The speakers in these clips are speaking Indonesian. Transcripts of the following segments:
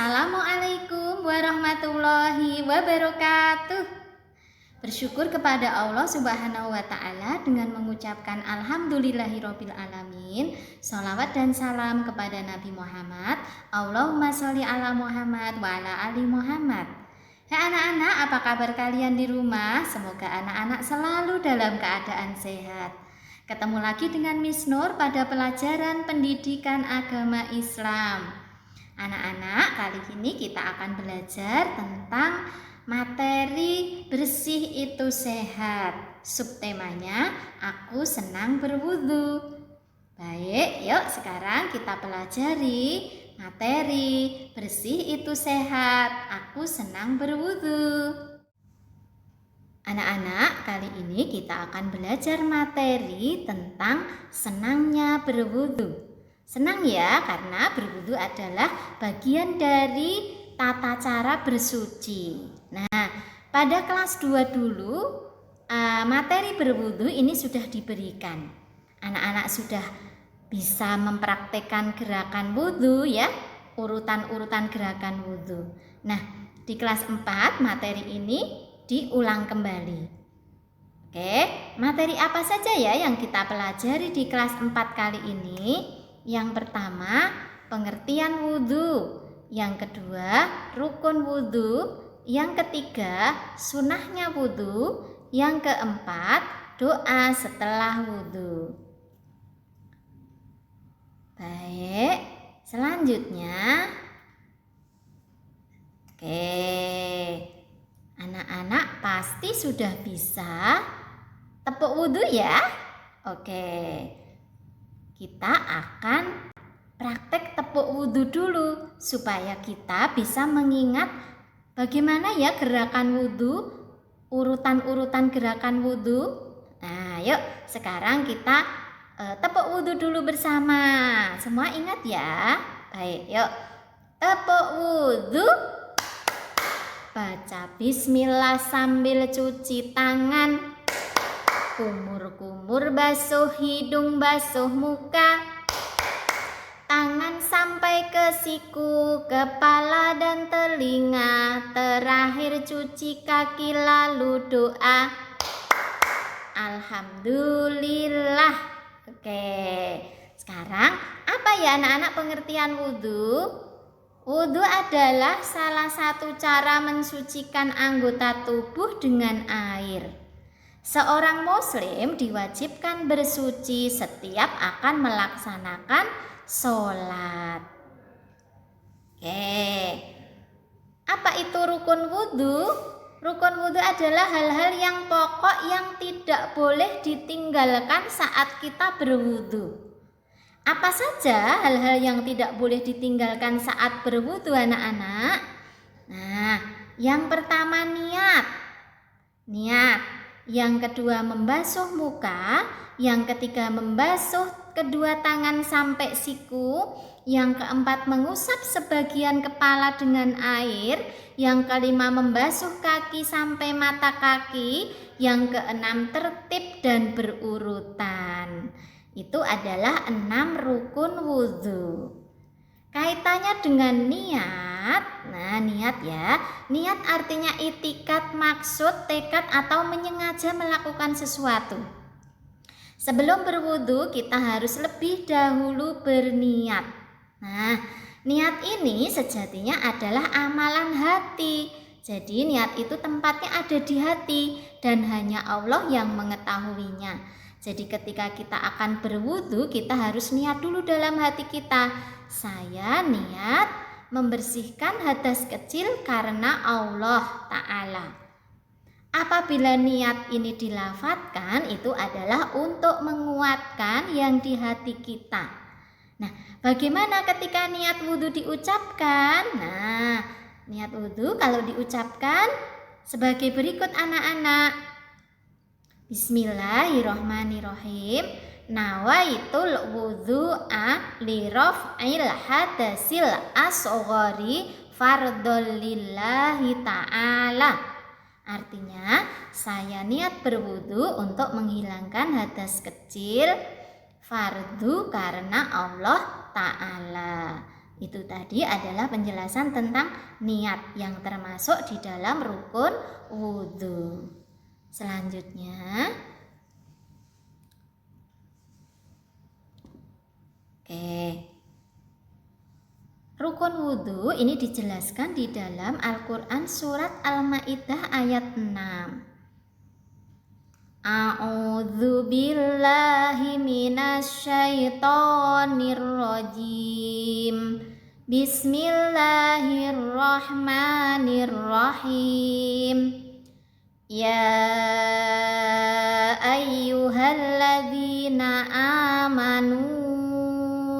Assalamualaikum warahmatullahi wabarakatuh. Bersyukur kepada Allah Subhanahu wa Ta'ala dengan mengucapkan Alhamdulillahirabbil alamin. Shalawat dan salam kepada Nabi Muhammad. Allahumma sholli ala Muhammad wa ala ali Muhammad. Hai anak-anak, apa kabar kalian di rumah? Semoga anak-anak selalu dalam keadaan sehat. Ketemu lagi dengan Miss Nur pada pelajaran pendidikan agama Islam. Anak-anak, kali ini kita akan belajar tentang materi bersih itu sehat. Subtemanya, aku senang berwudu. Baik, yuk sekarang kita pelajari materi bersih itu sehat. Aku senang berwudu. Anak-anak, kali ini kita akan belajar materi tentang senangnya berwudu. Senang ya, karena berwudu adalah bagian dari tata cara bersuci. Nah, pada kelas 2 dulu materi berwudu ini sudah diberikan. Anak-anak sudah bisa mempraktekkan gerakan wudu ya, urutan-urutan gerakan wudu. Nah, di kelas 4 materi ini diulang kembali. Oke, materi apa saja ya yang kita pelajari di kelas 4 kali ini? Yang pertama, pengertian wudu. Yang kedua, rukun wudu. Yang ketiga, sunahnya wudu. Yang keempat, doa setelah wudu. Baik, selanjutnya. Oke, anak-anak pasti sudah bisa tepuk wudu ya? Oke. Kita akan praktek tepuk wudu dulu supaya kita bisa mengingat bagaimana ya gerakan wudu, urutan-urutan gerakan wudu. Nah, yuk sekarang kita tepuk wudu dulu bersama. Semua ingat ya? Baik, yuk. Tepuk wudu. Baca bismillah sambil cuci tangan. Kumur-kumur basuh hidung, basuh muka. Tangan sampai ke siku, kepala dan telinga. Terakhir cuci kaki lalu doa. Alhamdulillah. Oke, sekarang apa ya anak-anak pengertian wudu? Wudu adalah salah satu cara mensucikan anggota tubuh dengan air. Seorang muslim diwajibkan bersuci setiap akan melaksanakan sholat. Oke, apa itu rukun wudu? Rukun wudu adalah hal-hal yang pokok yang tidak boleh ditinggalkan saat kita berwudu. Apa saja hal-hal yang tidak boleh ditinggalkan saat berwudu anak-anak? Nah, yang pertama niat. Yang kedua membasuh muka, yang ketiga membasuh kedua tangan sampai siku, yang keempat mengusap sebagian kepala dengan air, yang kelima membasuh kaki sampai mata kaki, yang keenam tertib dan berurutan. Itu adalah 6 rukun wudu. Kaitannya dengan niat. Nah, niat ya. Niat artinya itikad, maksud, tekad atau menyengaja melakukan sesuatu. Sebelum berwudu kita harus lebih dahulu berniat. Nah, niat ini sejatinya adalah amalan hati. Jadi niat itu tempatnya ada di hati dan hanya Allah yang mengetahuinya. Jadi ketika kita akan berwudu kita harus niat dulu dalam hati kita. Saya niat membersihkan hadas kecil karena Allah Ta'ala. Apabila niat ini dilafadzkan itu adalah untuk menguatkan yang di hati kita. Nah, bagaimana ketika niat wudu diucapkan? Nah, niat wudu kalau diucapkan sebagai berikut anak-anak. Bismillahirrohmanirrohim. Nawaitul wudu'a li raf'il hadasil asghari fardholillahi ta'ala. Artinya, saya niat berwudu untuk menghilangkan hadas kecil fardu karena Allah Ta'ala. Itu tadi adalah penjelasan tentang niat yang termasuk di dalam rukun wudhu. Selanjutnya, rukun wudhu ini dijelaskan di dalam Al-Quran surat Al-Ma'idah ayat 6. A'udzu billahi minasyaitonir rajim. Bismillahirrahmanirrahim. Ya ayyuhalladzina amanu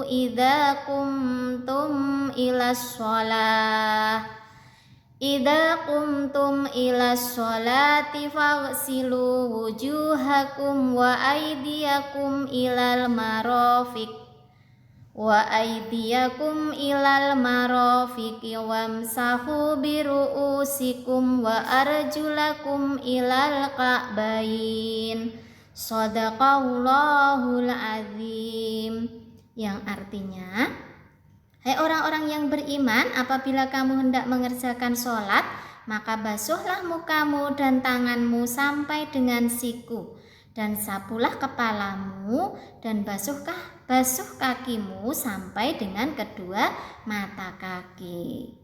idza qumtum ilas sholati faghsilu wujuhakum wa aydiyakum ilal marafiqi wamsahu biru'usikum wa arjulakum ilal ka'bain. Shadaqallahul azim. Yang artinya, hai orang-orang yang beriman, apabila kamu hendak mengerjakan sholat, maka basuhlah mukamu dan tanganmu sampai dengan siku, dan sapulah kepalamu, dan basuh kakimu sampai dengan kedua mata kaki.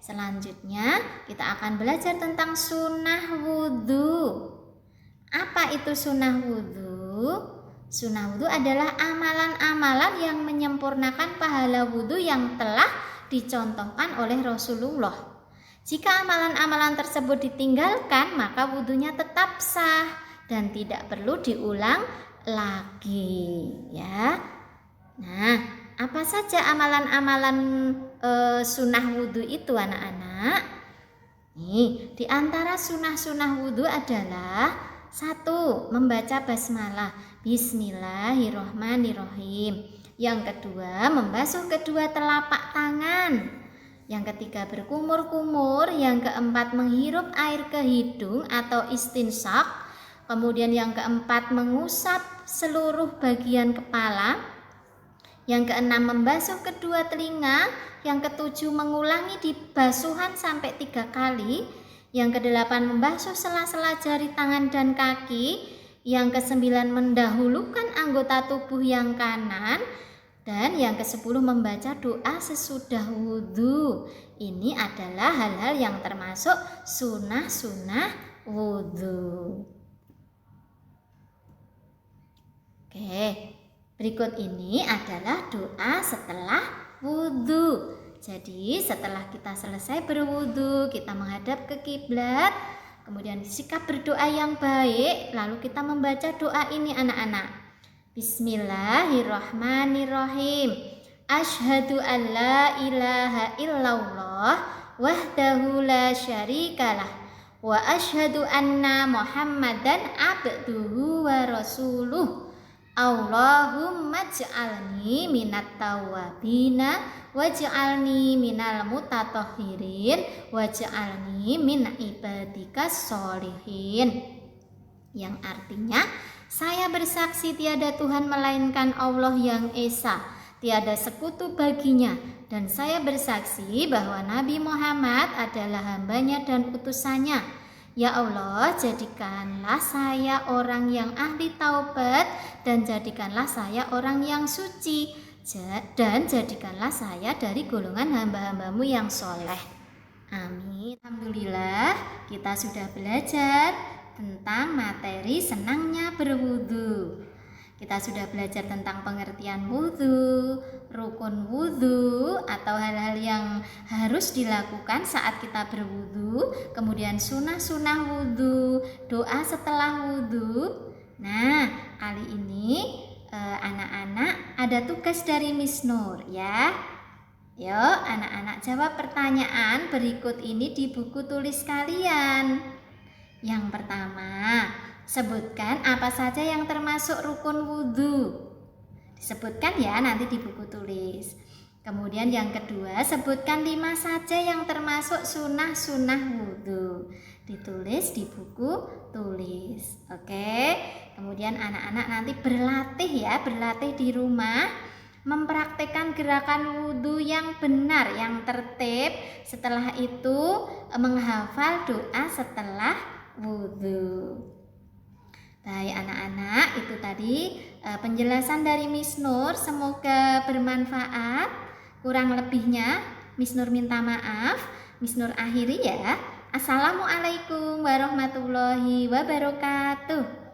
Selanjutnya kita akan belajar tentang sunnah wudhu. Apa itu sunnah wudhu? Sunnah wudhu adalah amalan-amalan yang menyempurnakan pahala wudhu yang telah dicontohkan oleh Rasulullah. Jika amalan-amalan tersebut ditinggalkan, maka wudhunya tetap sah dan tidak perlu diulang lagi, ya. Nah, apa saja amalan-amalan sunnah wudhu itu, anak-anak? Nih, di antara sunnah-sunnah wudhu adalah 1. Membaca basmalah, Bismillahirrahmanirrahim. Yang kedua, membasuh kedua telapak tangan. Yang ketiga, berkumur-kumur. Yang keempat, menghirup air ke hidung atau istinsyak. Kemudian yang keempat, mengusap seluruh bagian kepala. Yang keenam, membasuh kedua telinga. Yang ketujuh, mengulangi di basuhan sampai 3 kali. Yang kedelapan, membasuh sela-sela jari tangan dan kaki. Yang kesembilan, mendahulukan anggota tubuh yang kanan. Dan yang ke-10, membaca doa sesudah wudhu. Ini adalah hal-hal yang termasuk sunnah-sunnah wudhu. Berikut ini adalah doa setelah wudhu. Jadi setelah kita selesai berwudhu, kita menghadap ke kiblat, kemudian sikap berdoa yang baik, lalu kita membaca doa ini, anak-anak. Bismillahirrahmanirrahim. Asyhadu an la ilaha illallah wahdahu la syarikalah wa asyhadu anna Muhammadan abduhu wa rasuluh. Allahumma ij'alni minat tawwabina waj'alni minal mutatahhirin waj'alni min ibadikas sholihin. Yang artinya, saya bersaksi tiada Tuhan melainkan Allah yang Esa, tiada sekutu baginya, dan saya bersaksi bahwa Nabi Muhammad adalah hambanya dan utusannya. Ya Allah, jadikanlah saya orang yang ahli taubat, dan jadikanlah saya orang yang suci, dan jadikanlah saya dari golongan hamba-hambamu yang soleh. Amin. Alhamdulillah, kita sudah belajar tentang materi senangnya berwudu. Kita sudah belajar tentang pengertian wudhu, rukun wudhu atau hal-hal yang harus dilakukan saat kita berwudhu, kemudian sunnah-sunnah wudhu, doa setelah wudhu. Nah, kali ini anak-anak ada tugas dari Miss Nur, ya. Yuk, anak-anak jawab pertanyaan berikut ini di buku tulis kalian. Yang pertama, sebutkan apa saja yang termasuk rukun wudhu. Disebutkan ya nanti di buku tulis. Kemudian yang kedua, sebutkan 5 saja yang termasuk sunnah-sunnah wudhu. ditulis di buku tulis. Oke. Kemudian anak-anak nanti berlatih di rumah, mempraktekkan gerakan wudhu yang benar, yang tertib. Setelah itu menghafal doa setelah wudhu. Baik anak-anak, itu tadi penjelasan dari Miss Nur. Semoga bermanfaat. Kurang lebihnya Miss Nur minta maaf. Miss Nur akhiri ya. Assalamualaikum warahmatullahi wabarakatuh.